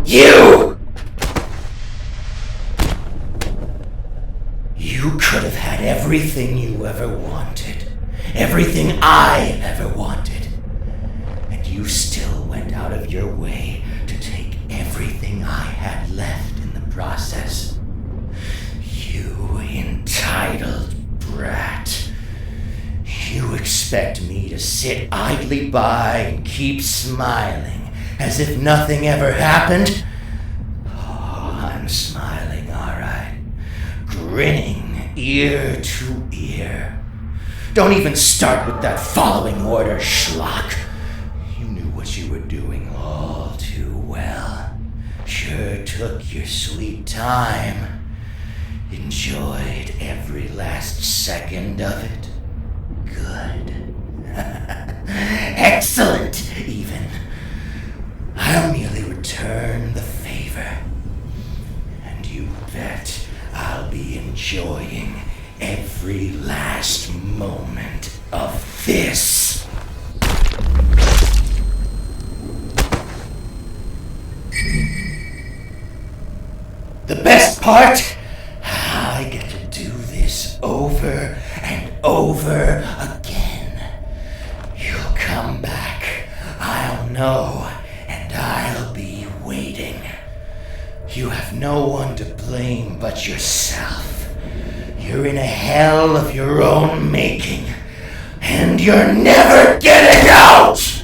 You! You could have had everything you ever wanted. Everything I ever wanted. And you still went out of your way to take everything I had left in the process. You entitled brat. You expect me to sit idly by and keep smiling as if nothing ever happened? Oh, I'm smiling, all right. Grinning ear to ear. Don't even start with that following order schlock. You knew what you were doing all too well. Sure took your sweet time. Enjoyed every last second of it. Good. Excellent, even. I'll merely return the favor. And you bet I'll be enjoying every last moment of this. The best part? I get to do this over and over again. You'll come back, I'll know, and I'll be waiting. You have no one to blame but yourself. You're in a hell of your own making, and you're never getting out!